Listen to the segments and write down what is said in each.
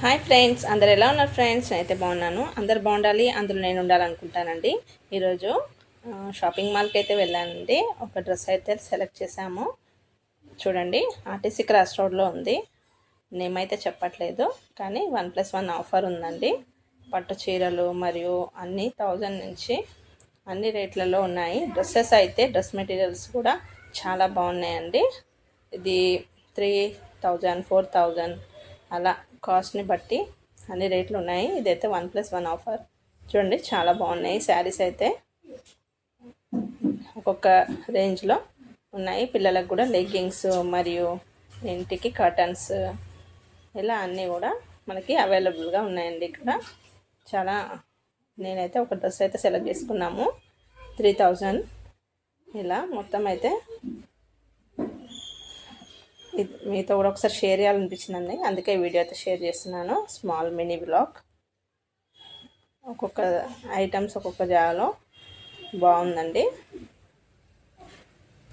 Hi friends, అందరు ఎలా ఉన్నారు ఫ్రెండ్స్? నేనైతే బాగున్నాను. అందరు బాగుండాలి, అందులో నేను ఉండాలనుకుంటానండి. ఈరోజు షాపింగ్ మాల్కి అయితే వెళ్ళానండి. ఒక డ్రెస్ అయితే సెలెక్ట్ చేశాము. చూడండి, ఆర్టీసీ క్రాస్ రోడ్లో ఉంది. నేమ్ అయితే చెప్పట్లేదు, కానీ 1+1 ఆఫర్ ఉందండి. పట్టు చీరలు మరియు అన్నీ 1000 నుంచి అన్ని రేట్లలో ఉన్నాయి. డ్రెస్సెస్ అయితే డ్రెస్ మెటీరియల్స్ కూడా చాలా బాగున్నాయండి. ఇది 3000, 4000 అలా కాస్ట్ని బట్టి అన్ని రేట్లు ఉన్నాయి. ఇదైతే 1+1 ఆఫర్. చూడండి, చాలా బాగున్నాయి శారీస్ అయితే. ఒక్కొక్క రేంజ్లో ఉన్నాయి. పిల్లలకు కూడా లెగ్గింగ్స్ మరియు ఇంటికి కర్టన్స్ ఇలా అన్నీ కూడా మనకి అవైలబుల్గా ఉన్నాయండి ఇక్కడ. చాలా నేనైతే ఒక డ్రెస్ అయితే సెలెక్ట్ చేసుకున్నాము. 3000 ఇలా మొత్తం అయితే. మీతో కూడా ఒకసారి షేర్ చేయాలనిపించిందండి, అందుకే వీడియో అయితే షేర్ చేస్తున్నాను. Small mini blog. ఒక్కొక్క ఐటమ్స్ ఒక్కొక్క జాగాలో బాగుందండి.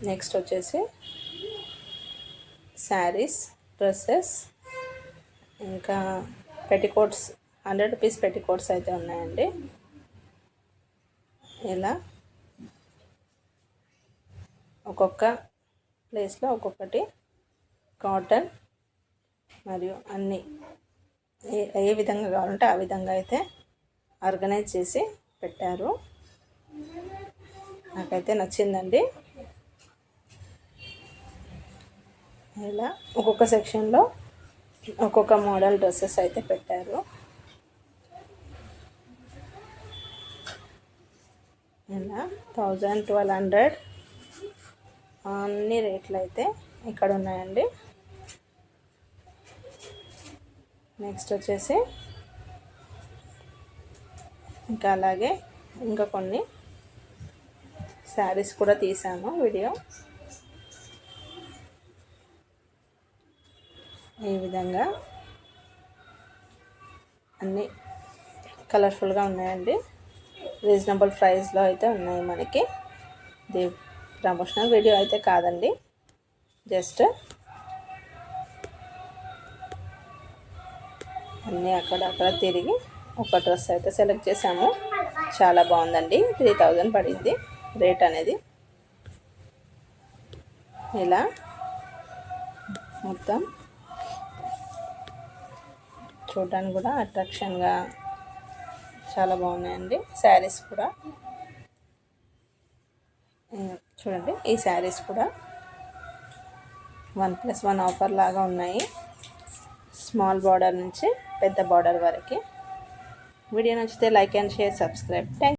నెక్స్ట్ వచ్చేసి శారీస్, డ్రెస్సెస్, ఇంకా పెట్టికోట్స్. 100 రూపీస్ పెట్టికోట్స్ అయితే ఉన్నాయండి. ఇలా ఒక్కొక్క ప్లేస్లో ఒక్కొక్కటి కాటన్ మరియు అన్నీ ఏ విధంగా కావాలంటే ఆ విధంగా అయితే ఆర్గనైజ్ చేసి పెట్టారు. నాకైతే నచ్చిందండి. ఇలా ఒక్కొక్క సెక్షన్లో ఒక్కొక్క మోడల్ డ్రెస్సెస్ అయితే పెట్టారు. ఇలా 1000, 1200 అన్ని రేట్లు అయితే ఇక్కడ ఉన్నాయండి. నెక్స్ట్ వచ్చేసి ఇంకా అలాగే ఇంకా కొన్ని శారీస్ కూడా తీసాను వీడియో. ఈ విధంగా అన్నీ కలర్ఫుల్గా ఉన్నాయండి. రీజనబుల్ ప్రైస్లో అయితే ఉన్నాయి మనకి. ఇది ప్రమోషనల్ వీడియో అయితే కాదండి, జస్ట్ అన్నీ అక్కడ తిరిగి ఒక డ్రెస్ అయితే సెలెక్ట్ చేసాము. చాలా బాగుందండి. 3000 పడింది రేట్ అనేది. ఇలా మొత్తం చూడడానికి కూడా అట్రాక్షన్గా చాలా బాగున్నాయండి. శారీస్ కూడా చూడండి, ఈ శారీస్ కూడా 1+1 ఆఫర్ లాగా ఉన్నాయి. స్మాల్ బార్డర్ నుంచి పెద్ద బార్డర్ వరకు. వీడియో నచ్చితే like and share, subscribe. Thank